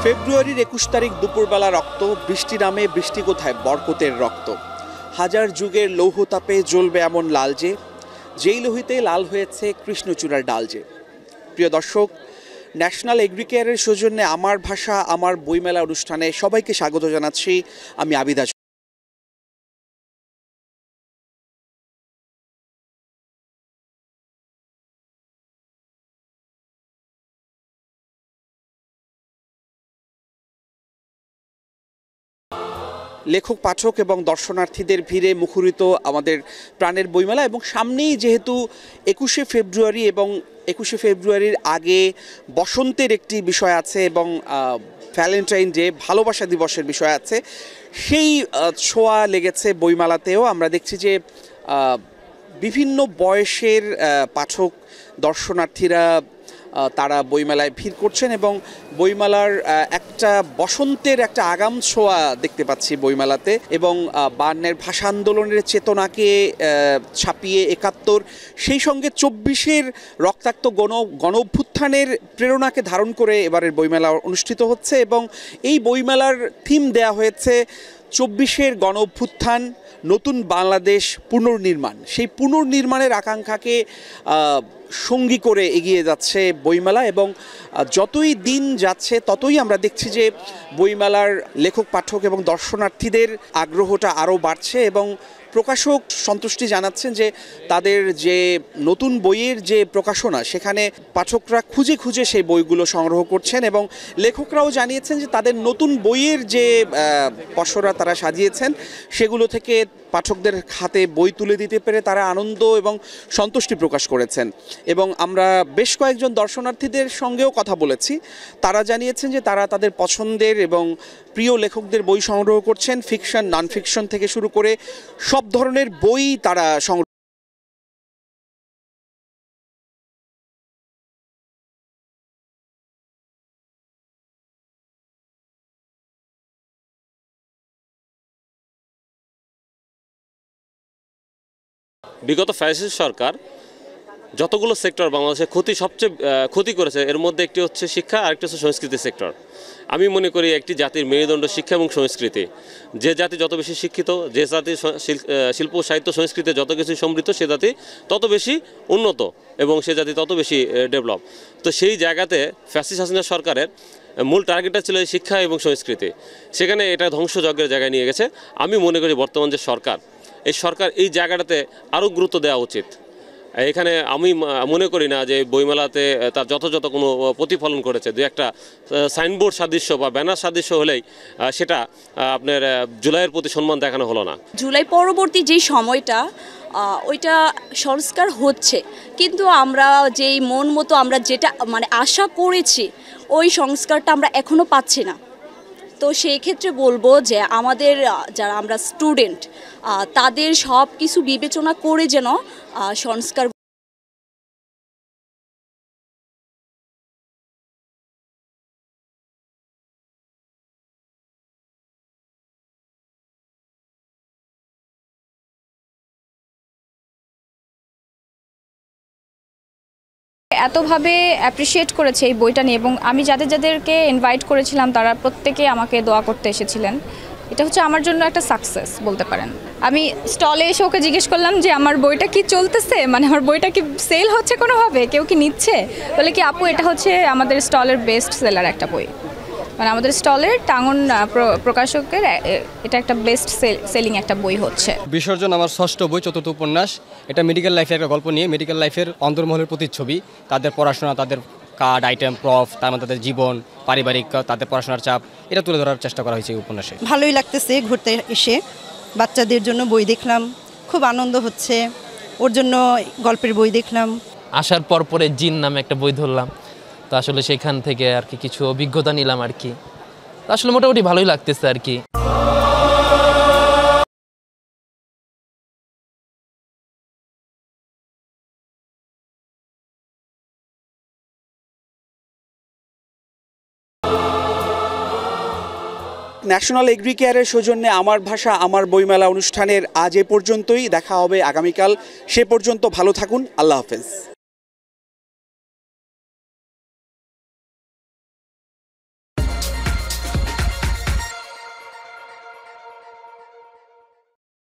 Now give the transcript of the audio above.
ফেব্রুয়ারির ২১ তারিখ দুপুরবেলা রক্ত, বৃষ্টি নামে বৃষ্টি কোথায় বরকতের রক্ত। হাজার যুগের লৌহতাপে জ্বলবে এমন লাল যেই লোহিতে লাল হয়েছে কৃষ্ণচূড়ার ডাল যে। প্রিয় দর্শক, ন্যাশনাল এগ্রিকেয়ারের সৌজন্যে আমার ভাষা আমার বইমেলা অনুষ্ঠানে সবাইকে স্বাগত জানাচ্ছি। আমি আবিদা। লেখক, পাঠক এবং দর্শনার্থীদের ভিড়ে মুখরিত আমাদের প্রাণের বইমেলা, এবং সামনেই যেহেতু ২১শে ফেব্রুয়ারি এবং ২১শে ফেব্রুয়ারির আগে বসন্তের একটি বিষয় আছে এবং ভ্যালেন্টাইন ডে ভালোবাসা দিবসের বিষয় আছে, সেই ছোঁয়া লেগেছে বইমেলাতেও। আমরা দেখছি যে বিভিন্ন বয়সের পাঠক দর্শনার্থীরা তারা বইমেলায় ভিড় করছেন এবং বইমেলার একটা বসন্তের একটা আগাম ছোঁয়া দেখতে পাচ্ছি বইমেলাতে। এবং বায়ান্নের ভাষা আন্দোলনের চেতনাকে ছাপিয়ে ৭১, সেই সঙ্গে ২৪-এর রক্তাক্ত গণ অভ্যুত্থানের প্রেরণাকে ধারণ করে এবারের বইমেলা অনুষ্ঠিত হচ্ছে। এবং এই বইমেলার থিম দেয়া হয়েছে ২৪-এর গণ অভ্যুত্থান, নতুন বাংলাদেশ পুনর্নির্মাণ। সেই পুনর্নির্মাণের আকাঙ্ক্ষাকে সঙ্গী করে এগিয়ে যাচ্ছে বইমেলা, এবং যতই দিন যাচ্ছে ততই আমরা দেখছি যে বইমেলার লেখক, পাঠক এবং দর্শনার্থীদের আগ্রহটা আরও বাড়ছে। এবং প্রকাশক সন্তুষ্টি জানাচ্ছেন যে তাদের যে নতুন বইয়ের যে প্রকাশনা, সেখানে পাঠকরা খুঁজে খুঁজে সেই বইগুলো সংগ্রহ করছেন, এবং লেখকরাও জানিয়েছেন যে তাদের নতুন বইয়ের যে পসরা তারা সাজিয়েছেন সেগুলো থেকে পাঠকদের হাতে বই তুলে দিতে পেরে তারা আনন্দ এবং সন্তুষ্টি প্রকাশ করেছেন। এবং আমরা বেশ কয়েকজন দর্শনার্থীদের সঙ্গেও কথা বলেছি, তারা জানিয়েছেন যে তারা তাদের পছন্দের এবং প্রিয় লেখকদের বই সংগ্রহ করছেন। ফিকশন, নন ফিকশন থেকে শুরু করে সব ধরনের বই তারা সংগ্রহ। বিগত ফ্যাসিস্ট সরকার যতগুলো সেক্টর বাংলাদেশের সবচেয়ে ক্ষতি করেছে, এর মধ্যে একটি হচ্ছে শিক্ষা, আরেকটি হচ্ছে সংস্কৃতি সেক্টর। আমি মনে করি একটি জাতির মেরুদণ্ড শিক্ষা এবং সংস্কৃতি। যে জাতি যত বেশি শিক্ষিত, যে জাতি শিল্প, সাহিত্য, সংস্কৃতি যত কিছু সমৃদ্ধ, সে জাতি তত বেশি উন্নত এবং সে জাতি তত বেশি ডেভেলপ। তো সেই জায়গাতে ফ্যাসিস্ট হাসিনা সরকারের মূল টার্গেটটা ছিল শিক্ষা এবং সংস্কৃতি, সেখানে এটা ধ্বংসযজ্ঞের জায়গায় নিয়ে গেছে। আমি মনে করি বর্তমান যে সরকার, এই সরকার এই জায়গাটাতে আরও গুরুত্ব দেওয়া উচিত। এখানে আমি মনে করি না যে বইমেলাতে তার যথাযথ কোনো প্রতিফলন করেছে। দু একটা সাইনবোর্ড সাদৃশ্য বা ব্যানার সাদৃশ্য হলেই সেটা আপনার জুলাইয়ের প্রতি সম্মান দেখানো হলো না। জুলাই পরবর্তী যেই সময়টা, ওইটা সংস্কার হচ্ছে, কিন্তু আমরা যেই মন মতো আমরা যেটা আশা করেছি ওই সংস্কারটা আমরা এখনও পাচ্ছি না। তো সেই ক্ষেত্রে বলবো যে আমাদের যারা আমরা স্টুডেন্ট, তাদের সব কিছু বিবেচনা করে যেন সংস্কার। এতভাবে অ্যাপ্রিসিয়েট করেছে এই বইটা নিয়ে, এবং আমি যাদেরকে ইনভাইট করেছিলাম তারা প্রত্যেকে আমাকে দোয়া করতে এসেছিলেন। এটা হচ্ছে আমার জন্য একটা সাকসেস বলতে পারেন। আমি স্টলে এসে ওকে জিজ্ঞেস করলাম যে আমার বইটা কি চলতেছে, আমার বইটা কি সেল হচ্ছে কোনোভাবে, কেউ কি নিচ্ছে? বলে কি, আপু এটা হচ্ছে আমাদের স্টলের বেস্ট সেলার একটা বই, আমাদের স্টলের টাঙ্গন প্রকাশকের এটা একটা বেস্ট সেলিং একটা বই হচ্ছে। বিসর্জন আমার ষষ্ঠ বই, চতুর্থ উপন্যাস। এটা মেডিকেল লাইফের একটা গল্প নিয়ে, মেডিকেল লাইফের অন্তর্মহলের প্রতিচ্ছবি, তাদের পড়াশোনা, তাদের কার্ড, আইটেম, প্রফ, তার মধ্যে তাদের জীবন, পারিবারিক, তাদের পড়াশোনার চাপ, এটা তুলে ধরার চেষ্টা করা হয়েছে এই উপন্যাসে। ভালোই লাগতেছে ঘুরতে এসে, বাচ্চাদের জন্য বই দেখলাম, খুব আনন্দ হচ্ছে। ওর জন্য গল্পের বই দেখলাম। আসার পরে জিন নামে একটা বই ধরলাম, তো আসলে সেখান থেকে আর কি কিছু অভিজ্ঞতা নিলাম আর কি। আসলে মোটামুটি ভালোই লাগতেছে আর কি। ন্যাশনাল এগ্রিকেয়ারের সৌজন্যে আমার ভাষা আমার বইমেলা অনুষ্ঠানের আজ এ পর্যন্তই। দেখা হবে আগামীকাল। সে পর্যন্ত ভালো থাকুন। আল্লাহ হাফেজ।